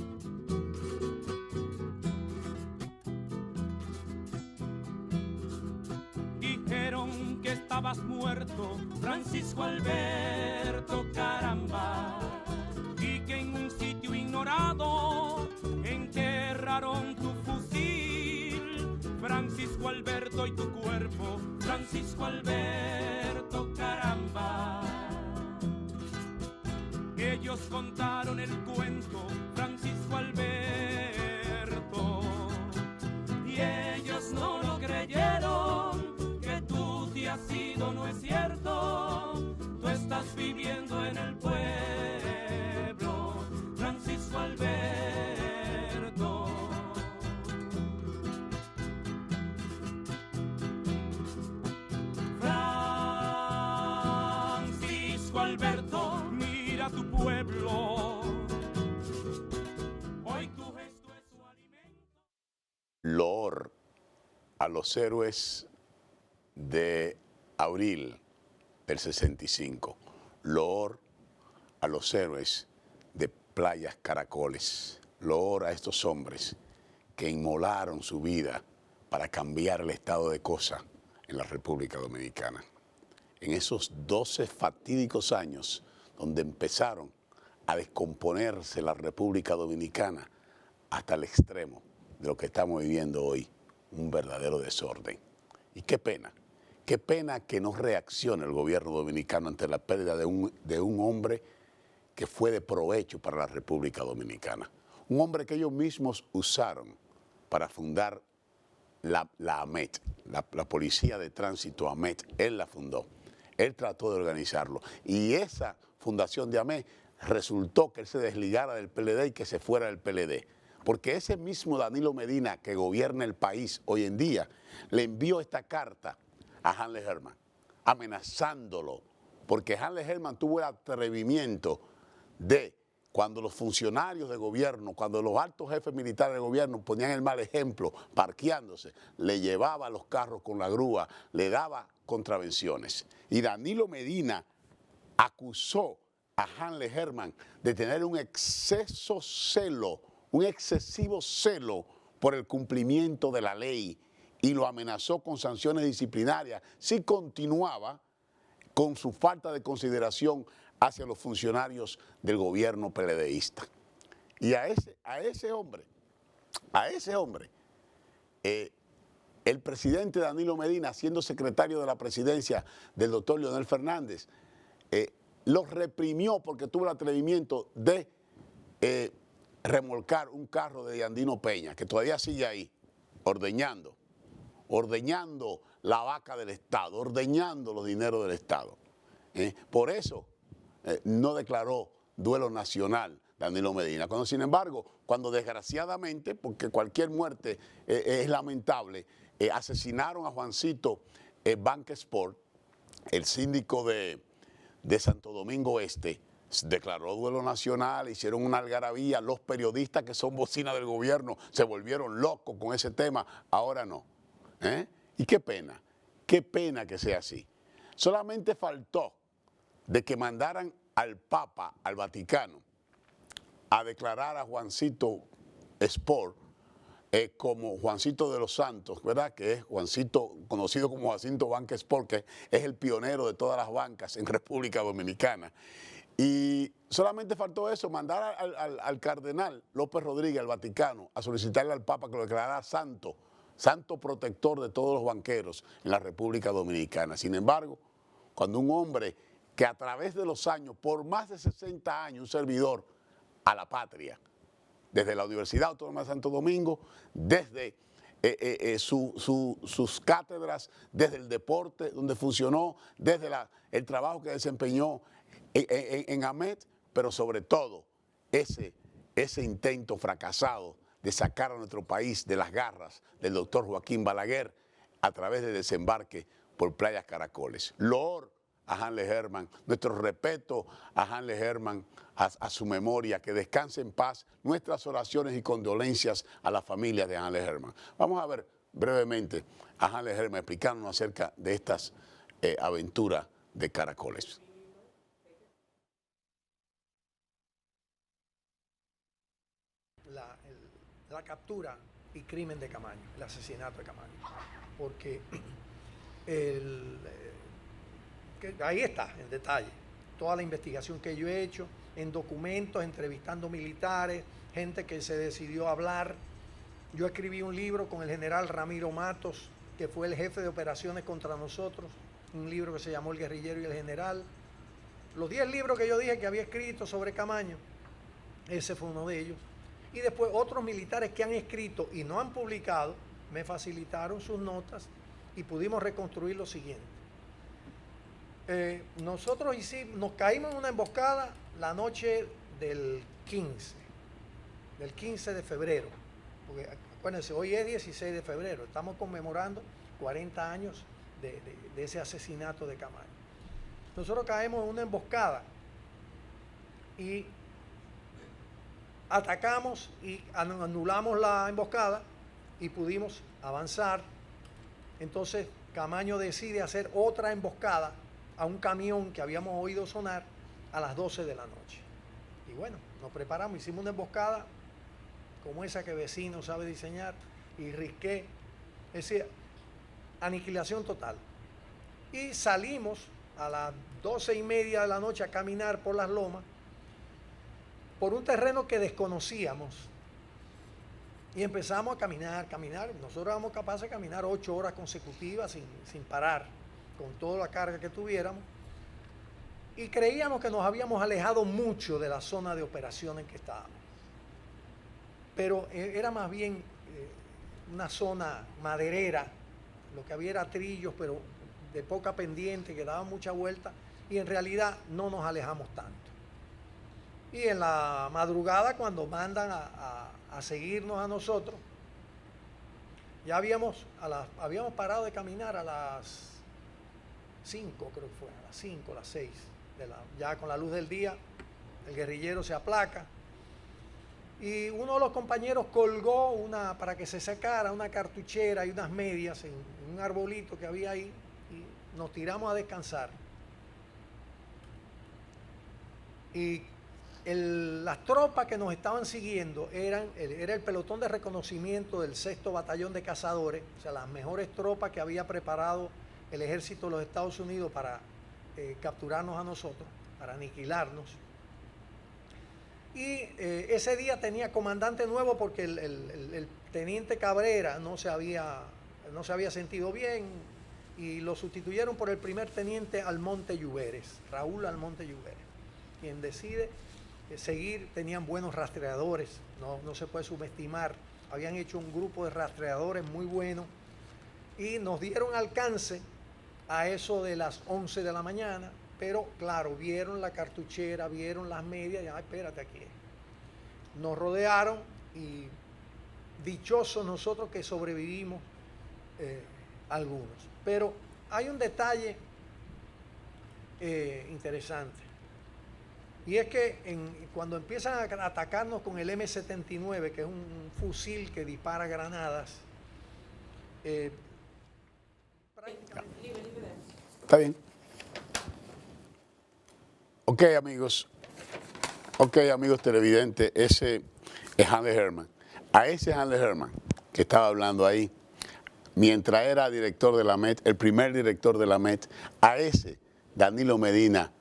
Dijeron que estabas muerto, Francisco Alberto, caramba. Y que en un sitio ignorado enterraron tu fusil, Francisco Alberto, y tu cuerpo, Francisco Alberto, caramba. Ellos contaron el cuento, Francisco Alberto, y ellos no lo creyeron, que tú te has ido, no es cierto, tú estás viviendo en el pueblo, Francisco Alberto. Francisco Alberto, mira tu pueblo, hoy tu gesto es su alimento. Loor a los héroes de abril del 65. Loor a los héroes de Playas Caracoles. Loor a estos hombres que inmolaron su vida para cambiar el estado de cosas en la República Dominicana. En esos 12 fatídicos años donde empezaron a descomponerse la República Dominicana hasta el extremo de lo que estamos viviendo hoy, un verdadero desorden. Y qué pena que no reaccione el gobierno dominicano ante la pérdida de un hombre que fue de provecho para la República Dominicana. Un hombre que ellos mismos usaron para fundar la AMET, la Policía de Tránsito AMET. Él la fundó, él trató de organizarlo. Y esa fundación de AMET resultó que él se desligara del PLD y que se fuera del PLD. Porque ese mismo Danilo Medina que gobierna el país hoy en día le envió esta carta a Hanley Herman, amenazándolo, porque Hanley Herman tuvo el atrevimiento de, cuando los funcionarios de gobierno, cuando los altos jefes militares de gobierno ponían el mal ejemplo parqueándose, le llevaba los carros con la grúa, le daba contravenciones. Y Danilo Medina acusó a Hanley Herman de tener un excesivo celo por el cumplimiento de la ley y lo amenazó con sanciones disciplinarias si continuaba con su falta de consideración hacia los funcionarios del gobierno PLDista. Y a ese hombre, el presidente Danilo Medina, siendo secretario de la presidencia del doctor Leonel Fernández, lo reprimió porque tuvo el atrevimiento de remolcar un carro de Andino Peña, que todavía sigue ahí, ordeñando la vaca del Estado, ordeñando los dineros del Estado. Por eso no declaró duelo nacional Danilo Medina. Cuando, sin embargo, cuando desgraciadamente, porque cualquier muerte es lamentable, asesinaron a Juancito Banquesport, el síndico de Santo Domingo Este, declaró duelo nacional, hicieron una algarabía, los periodistas que son bocina del gobierno se volvieron locos con ese tema, ahora no. Y qué pena que sea así. Solamente faltó de que mandaran al Papa, al Vaticano, a declarar a Juancito Sport como Juancito de los Santos, ¿verdad? Que es Juancito, conocido como Jacinto Banquesport, que es el pionero de todas las bancas en República Dominicana. Y solamente faltó eso, mandar al cardenal López Rodríguez al Vaticano a solicitarle al Papa que lo declarara santo protector de todos los banqueros en la República Dominicana. Sin embargo, cuando un hombre que a través de los años, por más de 60 años, un servidor a la patria, desde la Universidad Autónoma de Santo Domingo, desde sus cátedras, desde el deporte donde funcionó, desde el trabajo que desempeñó en AMET, pero sobre todo ese intento fracasado de sacar a nuestro país de las garras del doctor Joaquín Balaguer a través de desembarque por Playas Caracoles. Loor a Hanle Herman, nuestro respeto a Hanle Herman, a su memoria, que descanse en paz, nuestras oraciones y condolencias a la familia de Hanle Herman. Vamos a ver brevemente a Hanle Herman explicándonos acerca de estas aventuras de Caracoles. La captura y crimen de Camaño, el asesinato de Camaño, porque ahí está el detalle, toda la investigación que yo he hecho, en documentos, entrevistando militares, gente que se decidió a hablar. Yo escribí un libro con el general Ramiro Matos, que fue el jefe de operaciones contra nosotros, un libro que se llamó El guerrillero y el general. Los 10 libros que yo dije que había escrito sobre Camaño, ese fue uno de ellos. Y después otros militares que han escrito y no han publicado, me facilitaron sus notas y pudimos reconstruir lo siguiente. Nosotros nos caímos en una emboscada la noche del 15 de febrero. Porque acuérdense, hoy es 16 de febrero, estamos conmemorando 40 años de ese asesinato de Camaño. Nosotros caemos en una emboscada y atacamos y anulamos la emboscada y pudimos avanzar. Entonces Camaño decide hacer otra emboscada a un camión que habíamos oído sonar a las 12 de la noche. Y bueno, nos preparamos, hicimos una emboscada como esa que Vecino sabe diseñar, y Risqué, es decir, aniquilación total. Y salimos a las 12:30 de la noche a caminar por las lomas, por un terreno que desconocíamos, y empezamos a caminar. Nosotros éramos capaces de caminar 8 horas consecutivas sin parar, con toda la carga que tuviéramos, y creíamos que nos habíamos alejado mucho de la zona de operaciones en que estábamos. Pero era más bien una zona maderera, lo que había era trillos, pero de poca pendiente, que daban mucha vuelta, y en realidad no nos alejamos tanto. Y en la madrugada, cuando mandan a seguirnos a nosotros, ya habíamos parado de caminar a las 5, creo que fue, a las 5, a las 6, ya con la luz del día, el guerrillero se aplaca, y uno de los compañeros colgó para que se secara, una cartuchera y unas medias en un arbolito que había ahí, y nos tiramos a descansar. Y las tropas que nos estaban siguiendo era el pelotón de reconocimiento del 6º Batallón de Cazadores, o sea, las mejores tropas que había preparado el ejército de los Estados Unidos para capturarnos a nosotros, para aniquilarnos. Y ese día tenía comandante nuevo porque el teniente Cabrera no se había sentido bien y lo sustituyeron por el primer teniente Almonte Lluveres, Raúl Almonte Lluveres, quien decide seguir. Tenían buenos rastreadores, no se puede subestimar, habían hecho un grupo de rastreadores muy bueno y nos dieron alcance a eso de las 11 de la mañana, pero claro, vieron la cartuchera, vieron las medias, y espérate aquí. Nos rodearon y dichosos nosotros que sobrevivimos algunos. Pero hay un detalle interesante. Y es que cuando empiezan a atacarnos con el M79, que es un fusil que dispara granadas, Está bien. Ok, amigos televidentes, ese es Hanley Herman. A ese Hanley Herman que estaba hablando ahí, mientras era director de la MET, el primer director de la MET, a ese Danilo Medina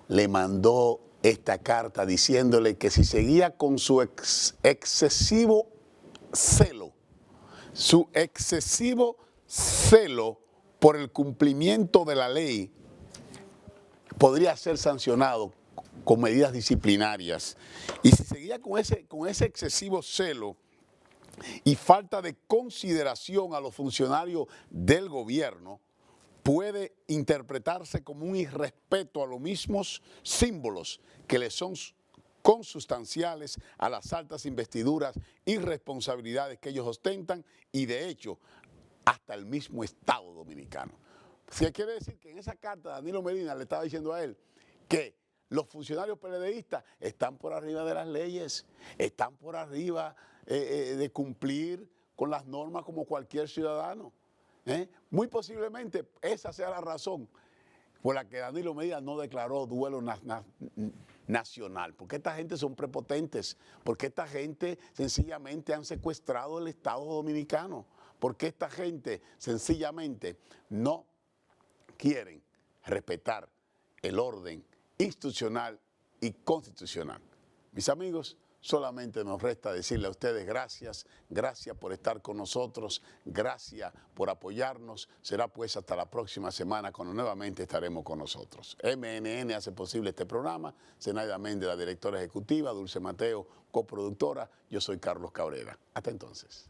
le mandó esta carta diciéndole que si seguía con su excesivo celo por el cumplimiento de la ley, podría ser sancionado con medidas disciplinarias. Y si seguía con ese excesivo celo y falta de consideración a los funcionarios del gobierno, puede interpretarse como un irrespeto a los mismos símbolos que le son consustanciales a las altas investiduras y responsabilidades que ellos ostentan y de hecho hasta el mismo Estado dominicano. Si quiere decir que en esa carta Danilo Medina le estaba diciendo a él que los funcionarios PLDistas están por arriba de las leyes, están por arriba de cumplir con las normas como cualquier ciudadano. Muy posiblemente esa sea la razón por la que Danilo Medina no declaró duelo nacional, porque esta gente son prepotentes, porque esta gente sencillamente han secuestrado el Estado dominicano, porque esta gente sencillamente no quieren respetar el orden institucional y constitucional. Mis amigos, solamente nos resta decirle a ustedes gracias por estar con nosotros, gracias por apoyarnos. Será pues hasta la próxima semana cuando nuevamente estaremos con nosotros. MNN hace posible este programa, Zenaida Méndez, la directora ejecutiva, Dulce Mateo, coproductora, yo soy Carlos Cabrera. Hasta entonces.